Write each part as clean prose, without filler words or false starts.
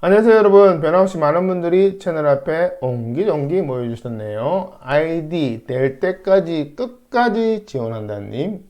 안녕하세요 여러분. 변함없이 많은 분들이 채널 앞에 옹기종기 모여주셨네요. 아이디 될 때까지 끝까지 지원한다님,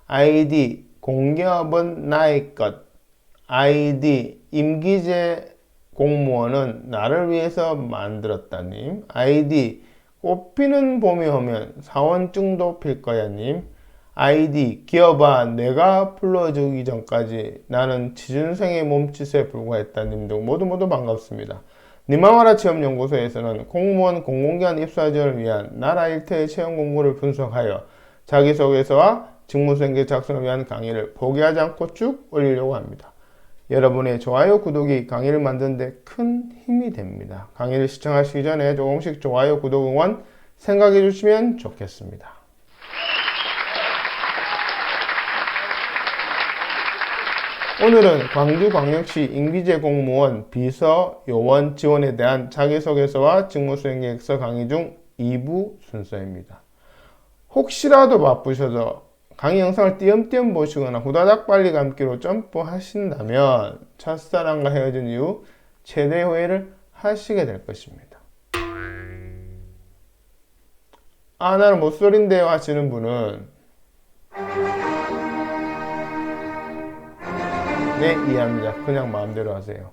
아이디 공기업은 나의 것, 아이디 임기제 공무원은 나를 위해서 만들었다님, 아이디 꽃피는 봄이 오면 사원증도 필 거야님, 아이디 기어봐 내가 불러주기 전까지 나는 취준생의 몸짓에 불과했다님 등 모두 반갑습니다. 니마와라 취업연구소에서는 공무원 공공기관 입사 지원을 위한 나라 일태의 채용 공고를 분석하여 자기소개서와 직무수행계 작성을 위한 강의를 포기하지 않고 쭉 올리려고 합니다. 여러분의 좋아요, 구독이 강의를 만드는 데 큰 힘이 됩니다. 강의를 시청하시기 전에 조금씩 좋아요, 구독, 응원 생각해 주시면 좋겠습니다. 오늘은 광주광역시 임기제 공무원 비서 요원 지원에 대한 자기소개서와 직무수행계획서 강의 중 2부 순서입니다. 혹시라도 바쁘셔서 강의 영상을 띄엄띄엄 보시거나 후다닥 빨리 감기로 점프하신다면 첫사랑과 헤어진 이후 최대 후회를 하시게 될 것입니다. 아, 나는 못소린데요 하시는 분은 네, 이해합니다. 그냥 마음대로 하세요.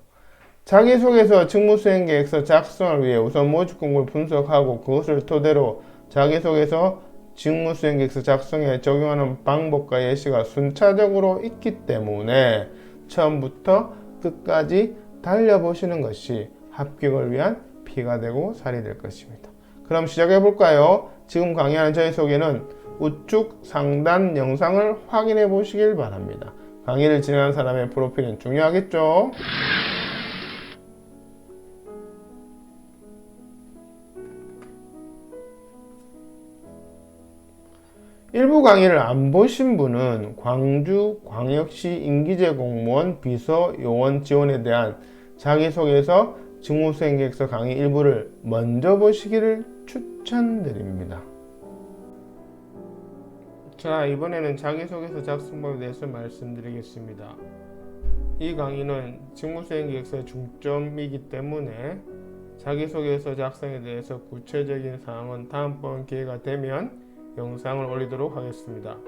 자기소개서, 직무수행계획서 작성을 위해 우선 모집 공고를 분석하고 그것을 토대로 자기소개서, 직무수행계획서 작성에 적용하는 방법과 예시가 순차적으로 있기 때문에 처음부터 끝까지 달려보시는 것이 합격을 위한 피가 되고 살이 될 것입니다. 그럼 시작해 볼까요? 지금 강의하는 저의 소개는 우측 상단 영상을 확인해 보시길 바랍니다. 강의를 진행하는 사람의 프로필은 중요하겠죠? 일부 강의를 안 보신 분은 광주광역시 임기제 공무원 비서 요원 지원에 대한 자기소개서 직무수행계획서 강의 일부를 먼저 보시기를 추천드립니다. 자, 이번에는 자기소개서 작성법에 대해서 말씀드리겠습니다. 이 강의는 직무수행계획서의 중점이기 때문에 자기소개서 작성에 대해서 구체적인 사항은 다음번 기회가 되면 영상을 올리도록 하겠습니다.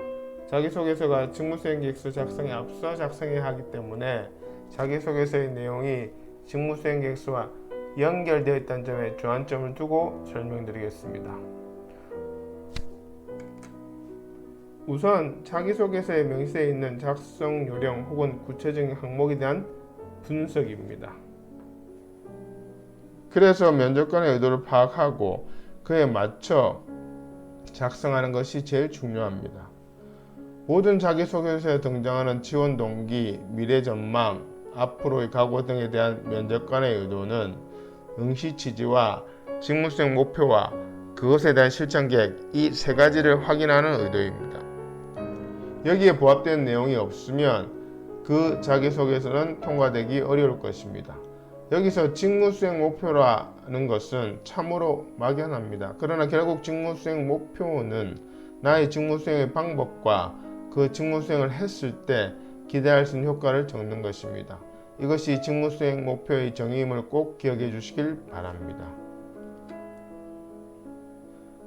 자기소개서가 직무수행계획서 작성에 앞서 작성해야 하기 때문에 자기소개서의 내용이 직무수행계획서와 연결되어 있다는 점에 주안점을 두고 설명드리겠습니다. 우선 자기소개서의 명시되어 있는 작성 요령 혹은 구체적인 항목에 대한 분석입니다. 그래서 면접관의 의도를 파악하고 그에 맞춰 작성하는 것이 제일 중요합니다. 모든 자기소개서에 등장하는 지원 동기, 미래 전망, 앞으로의 각오 등에 대한 면접관의 의도는 응시 취지와 직무수행 목표와 그것에 대한 실천 계획, 이 세 가지를 확인하는 의도입니다. 여기에 부합되는 내용이 없으면 그 자기소개서는 통과되기 어려울 것입니다. 여기서 직무수행 목표라는 것은 참으로 막연합니다. 그러나 결국 직무수행 목표는 나의 직무수행의 방법과 그 직무수행을 했을 때 기대할 수 있는 효과를 적는 것입니다. 이것이 직무수행 목표의 정의임을 꼭 기억해 주시길 바랍니다.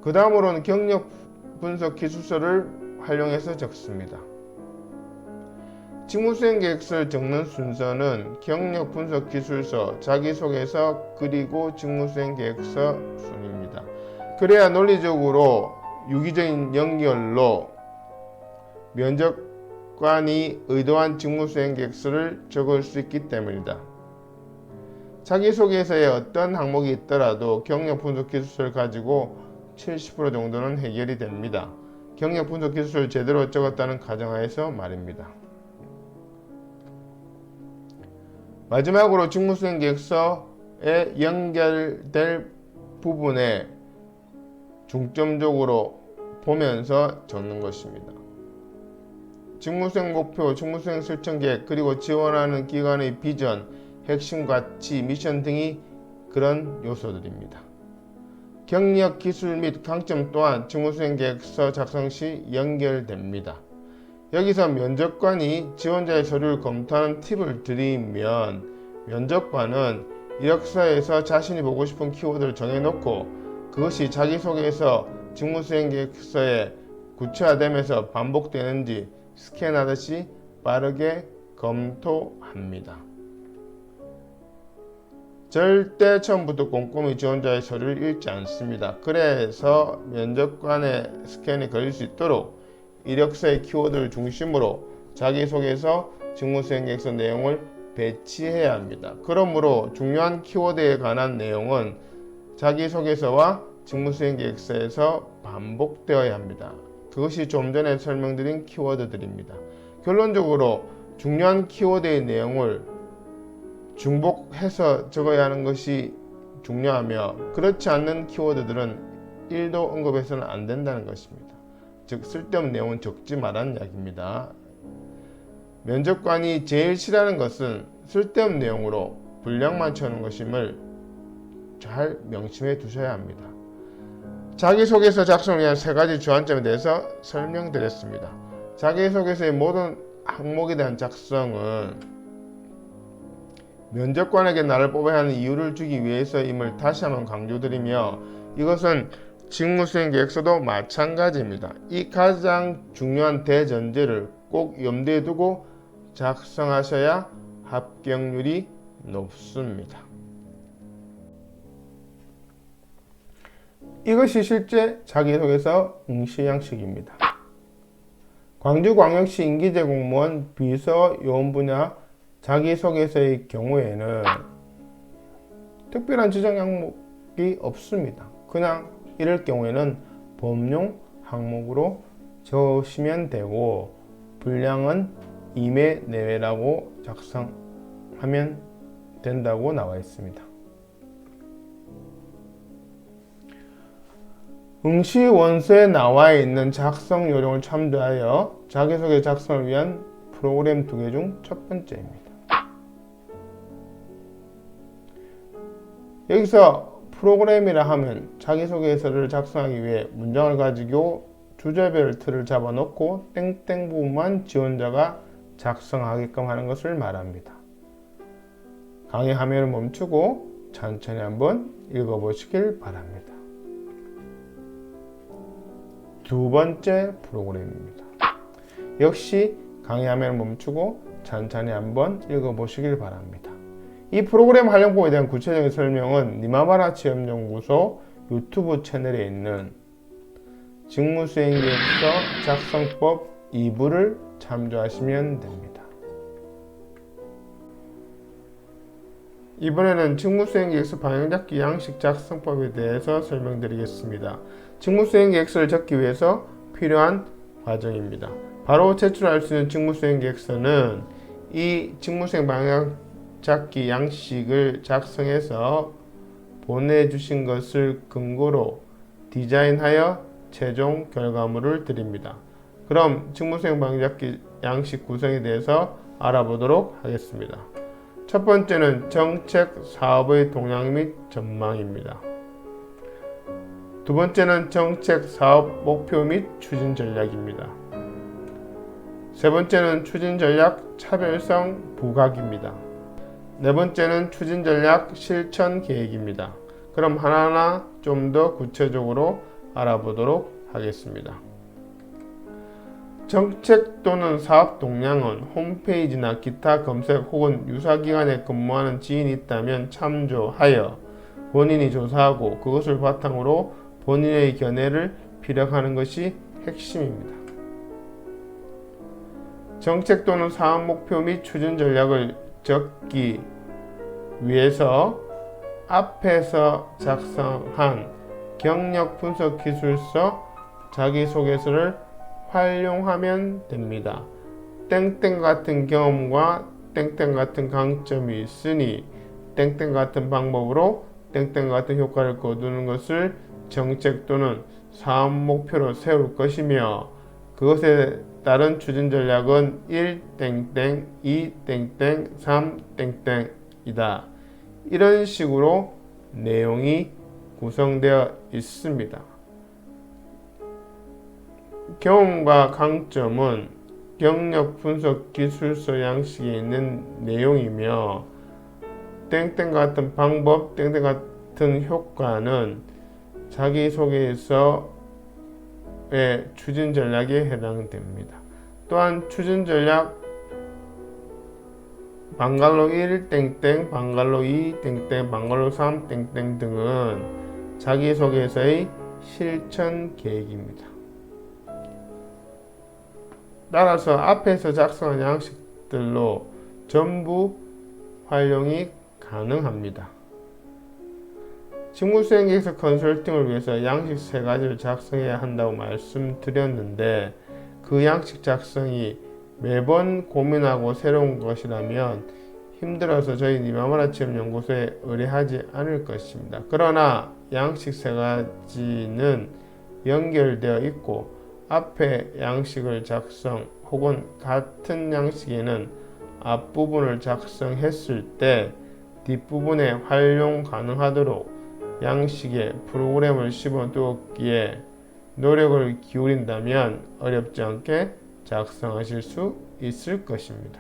그 다음으로는 경력 분석 기술서를 활용해서 적습니다. 직무수행 계획서를 적는 순서는 경력 분석 기술서, 자기소개서, 그리고 직무수행 계획서 순입니다. 그래야 논리적으로 유기적인 연결로 면접관이 의도한 직무수행 계획서를 적을 수 있기 때문이다. 자기소개서에 어떤 항목이 있더라도 경력 분석 기술서를 가지고 70% 정도는 해결이 됩니다. 경력 분석 기술서를 제대로 적었다는 가정하에서 말입니다. 마지막으로 직무수행 계획서에 연결될 부분에 중점적으로 보면서 적는 것입니다. 직무수행 목표, 직무수행 실천 계획, 그리고 지원하는 기관의 비전, 핵심 가치, 미션 등이 그런 요소들입니다. 경력, 기술 및 강점 또한 직무수행 계획서 작성 시 연결됩니다. 여기서 면접관이 지원자의 서류를 검토하는 팁을 드리면 면접관은 이력서에서 자신이 보고 싶은 키워드를 정해놓고 그것이 자기소개서, 직무수행계획서에 구체화되면서 반복되는지 스캔하듯이 빠르게 검토합니다. 절대 처음부터 꼼꼼히 지원자의 서류를 읽지 않습니다. 그래서 면접관의 스캔이 걸릴 수 있도록 이력서의 키워드를 중심으로 자기소개서, 직무수행계획서 내용을 배치해야 합니다. 그러므로 중요한 키워드에 관한 내용은 자기소개서와 직무수행계획서에서 반복되어야 합니다. 그것이 좀 전에 설명드린 키워드들입니다. 결론적으로 중요한 키워드의 내용을 중복해서 적어야 하는 것이 중요하며 그렇지 않는 키워드들은 1도 언급해서는 안 된다는 것입니다. 즉 쓸데없는 내용은 적지 말라는 이야기입니다. 면접관이 제일 싫어하는 것은 쓸데없는 내용으로 분량만 채우는 것임을 잘 명심해 두셔야 합니다. 자기소개서 작성을 위한 3가지 주안점에 대해서 설명드렸습니다. 자기소개서의 모든 항목에 대한 작성은 면접관에게 나를 뽑아야 하는 이유를 주기 위해서임을 다시 한번 강조드리며 이것은 직무수행계획서도 마찬가지입니다. 이 가장 중요한 대전제를 꼭 염두에 두고 작성하셔야 합격률이 높습니다. 이것이 실제 자기소개서 응시 양식입니다. 광주광역시 인기제공무원 비서 요원 분야 자기소개서의 경우에는 특별한 지정 항목이 없습니다. 그냥 이럴 경우에는 범용 항목으로 적으시면 되고 분량은 2매 내외라고 작성하면 된다고 나와 있습니다. 응시 원서에 나와 있는 작성 요령을 참조하여 자기소개 작성을 위한 프로그램 2개 중 첫 번째입니다. 여기서 프로그램이라 하면 자기소개서를 작성하기 위해 문장을 가지고 주제별 틀을 잡아놓고 땡땡 부분만 지원자가 작성하게끔 하는 것을 말합니다. 강의 화면을 멈추고 천천히 한번 읽어보시길 바랍니다. 두 번째 프로그램입니다. 역시 강의 화면을 멈추고 천천히 한번 읽어보시길 바랍니다. 이 프로그램 활용법에 대한 구체적인 설명은 니마바라 체험연구소 유튜브 채널에 있는 직무수행계획서 작성법 2부를 참조하시면 됩니다. 이번에는 직무수행계획서 방향잡기 양식 작성법에 대해서 설명드리겠습니다. 직무수행계획서를 적기 위해서 필요한 과정입니다. 바로 제출할 수 있는 직무수행계획서는 이 직무수행 방향잡기 양식을 작성해서 보내주신 것을 근거로 디자인하여 최종 결과물을 드립니다. 그럼 직무수행 방향잡기 양식 구성에 대해서 알아보도록 하겠습니다. 첫 번째는 정책 사업의 동향 및 전망입니다. 두 번째는 정책 사업 목표 및 추진 전략입니다. 세 번째는 추진 전략 차별성 부각입니다. 네 번째는 추진 전략 실천 계획입니다. 그럼 하나하나 좀 더 구체적으로 알아보도록 하겠습니다. 정책 또는 사업 동향은 홈페이지나 기타 검색 혹은 유사기관에 근무하는 지인이 있다면 참조하여 본인이 조사하고 그것을 바탕으로 본인의 견해를 피력하는 것이 핵심입니다. 정책 또는 사업 목표 및 추진 전략을 적기 위해서 앞에서 작성한 경력 분석 기술서 자기소개서를 활용하면 됩니다. 땡땡 같은 경험과 땡땡 같은 강점이 있으니 땡땡 같은 방법으로 땡땡 같은 효과를 거두는 것을 정책 또는 사업 목표로 세울 것이며 그것에 따른 추진 전략은 1 땡땡, 2 땡땡, 3 땡땡이다. 이런 식으로 내용이 구성되어 있습니다. 경험과 강점은 경력 분석 기술서 양식에 있는 내용이며 땡땡 같은 방법, 땡땡 같은 효과는 자기소개서의 추진 전략에 해당됩니다. 또한 추진 전략 방갈로 1 땡땡, 방갈로 2 땡땡, 방갈로 3 땡땡 등은 자기소개서의 실천 계획입니다. 따라서 앞에서 작성한 양식들로 전부 활용이 가능합니다. 직무수행계획서 컨설팅을 위해서 양식 3가지를 작성해야 한다고 말씀드렸는데 그 양식 작성이 매번 고민하고 새로운 것이라면 힘들어서 저희 니마마라 취업연구소에 의뢰하지 않을 것입니다. 그러나 양식 3가지는 연결되어 있고 앞에 양식을 작성 혹은 같은 양식에는 앞부분을 작성했을 때 뒷부분에 활용 가능하도록 양식에 프로그램을 씹어두었기에 노력을 기울인다면 어렵지 않게 작성하실 수 있을 것입니다.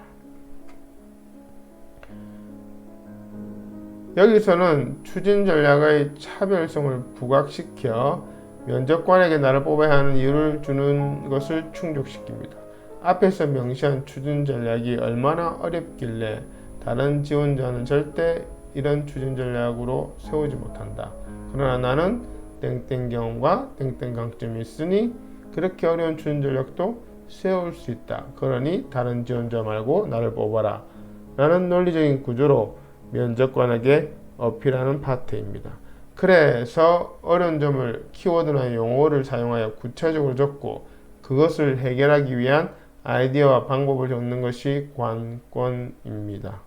여기서는 추진 전략의 차별성을 부각시켜 면접관에게 나를 뽑아야 하는 이유를 주는 것을 충족시킵니다. 앞에서 명시한 추진 전략이 얼마나 어렵길래 다른 지원자는 절대 이런 추진 전략으로 세우지 못한다. 그러나 나는 땡땡 경험과 땡땡 강점이 있으니 그렇게 어려운 추진 전략도 세울 수 있다. 그러니 다른 지원자 말고 나를 뽑아라. 라는 논리적인 구조로 면접관에게 어필하는 파트입니다. 그래서 어려운 점을 키워드나 용어를 사용하여 구체적으로 적고 그것을 해결하기 위한 아이디어와 방법을 적는 것이 관건입니다.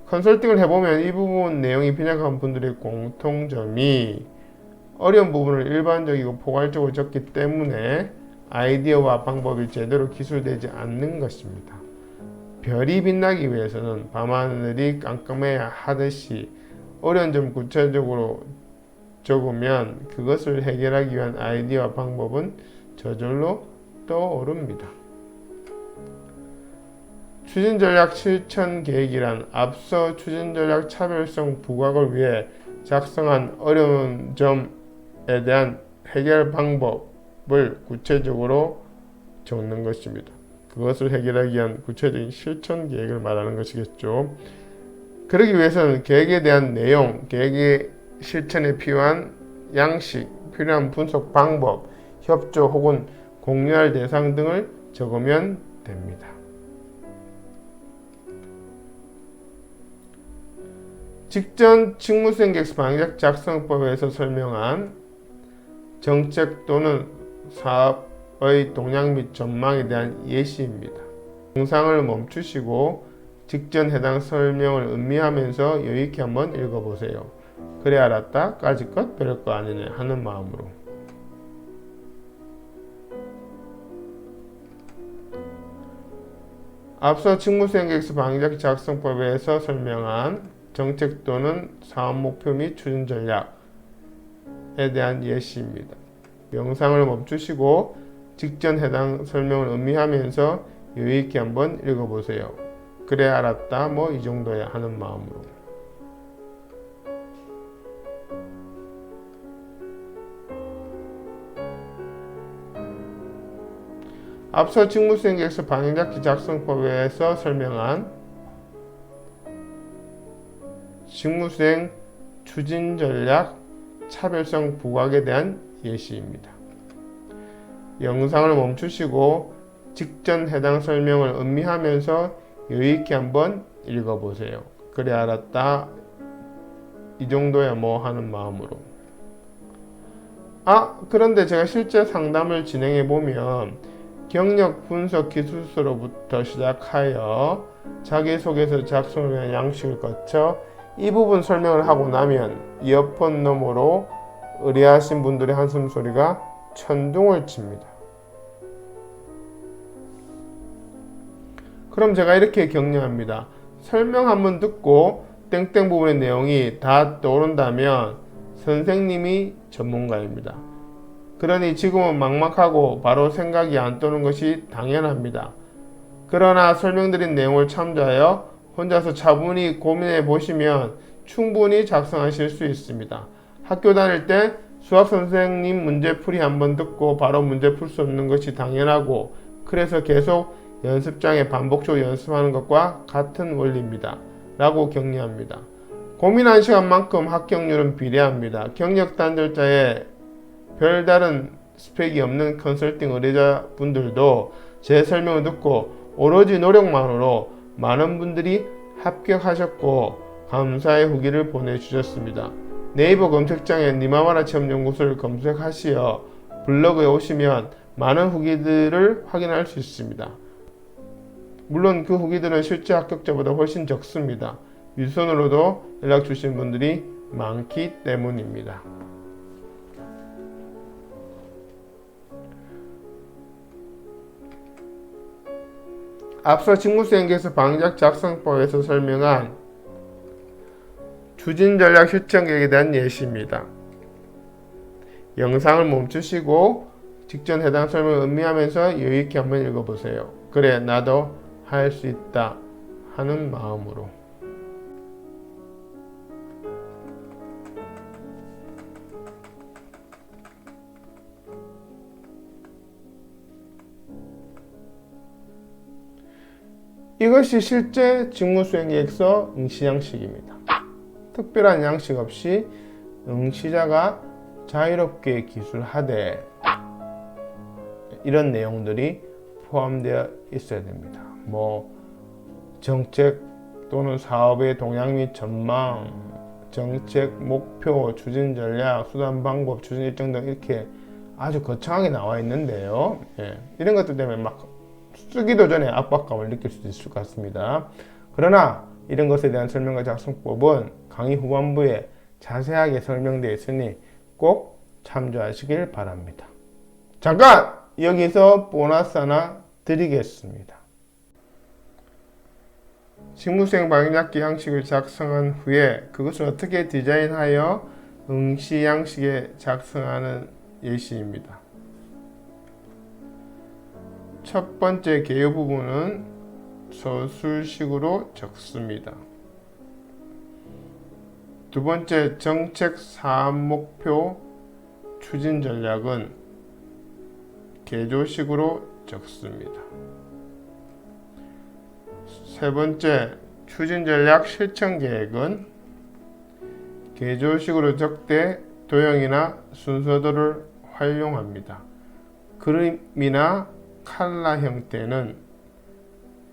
컨설팅을 해보면 이 부분 내용이 빈약한 분들의 공통점이 어려운 부분을 일반적이고 포괄적으로 적기 때문에 아이디어와 방법이 제대로 기술되지 않는 것입니다. 별이 빛나기 위해서는 밤하늘이 깜깜해야 하듯이 어려운 점 구체적으로 적으면 그것을 해결하기 위한 아이디어와 방법은 저절로 떠오릅니다. 추진전략 실천 계획이란 앞서 추진전략 차별성 부각을 위해 작성한 어려운 점에 대한 해결 방법을 구체적으로 적는 것입니다. 그것을 해결하기 위한 구체적인 실천 계획을 말하는 것이겠죠. 그러기 위해서는 계획에 대한 내용, 계획의 실천에 필요한 양식, 필요한 분석 방법, 협조 혹은 공유할 대상 등을 적으면 됩니다. 직전 직무수행 계획서 방향 작성법에서 설명한 정책 또는 사업의 동향 및 전망에 대한 예시입니다. 영상을 멈추시고 직전 해당 설명을 음미하면서 여유있게 한번 읽어보세요. 그래 알았다, 까짓 것 별거 아니네 하는 마음으로. 앞서 직무수행계획서 방향 작성법에서 설명한 정책 또는 사업 목표 및 추진 전략에 대한 예시입니다. 영상을 멈추시고 직전 해당 설명을 음미하면서 여유있게 한번 읽어보세요. 그래 알았다 뭐 이 정도야 하는 마음으로. 앞서 직무수행계획서 방향 작성법에서 설명한 직무수행 추진 전략 차별성 부각에 대한 예시입니다. 영상을 멈추시고 직전 해당 설명을 음미하면서 여유있게 한번 읽어보세요. 그래 알았다 이 정도야 뭐 하는 마음으로. 그런데 제가 실제 상담을 진행해보면 경력 분석 기술서로부터 시작하여 자기소개서 작성을 위한 양식을 거쳐 이 부분 설명을 하고 나면 이어폰 너머로 의뢰하신 분들의 한숨 소리가 천둥을 칩니다. 그럼 제가 이렇게 격려합니다. 설명 한번 듣고 땡땡 부분의 내용이 다 떠오른다면 선생님이 전문가입니다. 그러니 지금은 막막하고 바로 생각이 안 떠오르는 것이 당연합니다. 그러나 설명드린 내용을 참조하여 혼자서 차분히 고민해 보시면 충분히 작성하실 수 있습니다. 학교 다닐 때 수학 선생님 문제풀이 한번 듣고 바로 문제 풀 수 없는 것이 당연하고, 그래서 계속 연습장에 반복적으로 연습하는 것과 같은 원리입니다. 라고 격려합니다. 고민한 시간만큼 합격률은 비례합니다. 경력 단절자에 별다른 스펙이 없는 컨설팅 의뢰자분들도 제 설명을 듣고 오로지 노력만으로 많은 분들이 합격하셨고 감사의 후기를 보내주셨습니다. 네이버 검색창에 니마마라 체험연구소를 검색하시어 블로그에 오시면 많은 후기들을 확인할 수 있습니다. 물론 그 후기들은 실제 합격자보다 훨씬 적습니다. 윗선으로도 연락 주신 분들이 많기 때문입니다. 앞서 직무수행계에서 방작 작성법에서 설명한 추진전략 실천 계획에 대한 예시입니다. 영상을 멈추시고 직전 해당 설명을 음미하면서 여유있게 한번 읽어보세요. 그래, 나도 할 수 있다 하는 마음으로. 이것이 실제 직무수행계획서 응시양식입니다. 특별한 양식 없이 응시자가 자유롭게 기술하되 이런 내용들이 포함되어 있어야 됩니다. 정책 또는 사업의 동향 및 전망, 정책 목표, 추진 전략, 수단 방법, 추진 일정 등 이렇게 아주 거창하게 나와 있는데요. 이런 것들 때문에 막 쓰기도 전에 압박감을 느낄 수도 있을 것 같습니다. 그러나 이런 것에 대한 설명과 작성법은 강의 후반부에 자세하게 설명되어 있으니 꼭 참조하시길 바랍니다. 잠깐! 여기서 보너스 하나 드리겠습니다. 직무수행 방향잡기 양식을 작성한 후에 그것을 어떻게 디자인하여 응시 양식에 작성하는 예시입니다. 첫 번째 개요 부분은 서술식으로 적습니다. 두 번째 정책 사업 목표 추진 전략은 개조식으로 적습니다. 세 번째 추진 전략 실천 계획은 개조식으로 적되 도형이나 순서도를 활용합니다. 그림이나 칼라 형태는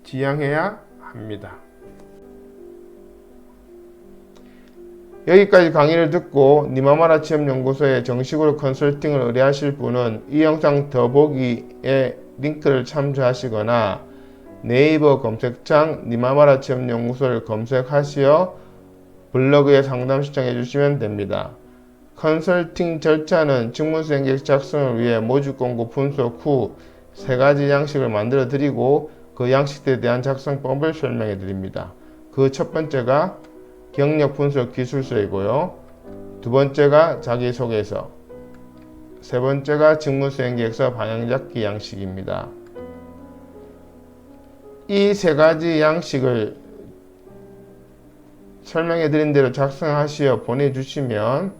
지양해야 합니다. 여기까지 강의를 듣고 니마마라 체험연구소에 정식으로 컨설팅을 의뢰하실 분은 이 영상 더보기에 링크를 참조하시거나 네이버 검색창 니마마라 체험연구소를 검색하시어 블로그에 상담 신청해 주시면 됩니다. 컨설팅 절차는 직무수행 계획 작성을 위해 모집 공고 분석 후 3가지 양식을 만들어 드리고 그 양식들에 대한 작성법을 설명해 드립니다. 그 첫 번째가 경력 분석 기술서이고요. 두 번째가 자기소개서, 세 번째가 직무수행 계획서 방향잡기 양식입니다. 이 3가지 양식을 설명해 드린 대로 작성하시어 보내주시면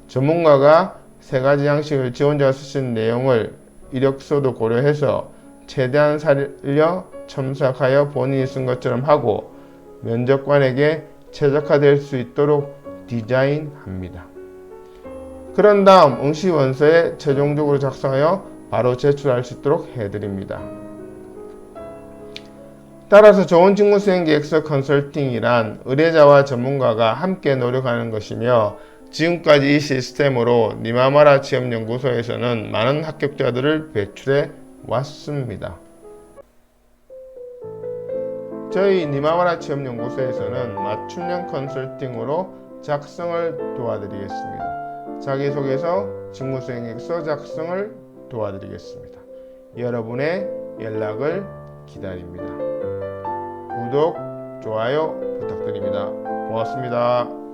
전문가가 3가지 양식을 지원자가 쓰신 내용을 이력서도 고려해서 최대한 살려 첨삭하여 본인이 쓴 것처럼 하고 면접관에게 최적화될 수 있도록 디자인합니다. 그런 다음 응시 원서에 최종적으로 작성하여 바로 제출할 수 있도록 해드립니다. 따라서 좋은 직무수행 계획서 컨설팅이란 의뢰자와 전문가가 함께 노력하는 것이며, 지금까지 이 시스템으로 니마마라 체험연구소에서는 많은 합격자들을 배출해 왔습니다. 저희 니마마라 체험연구소에서는 맞춤형 컨설팅으로 작성을 도와드리겠습니다. 자기소개서, 직무수행 계획서 작성을 도와드리겠습니다. 여러분의 연락을 기다립니다. 구독, 좋아요 부탁드립니다. 고맙습니다.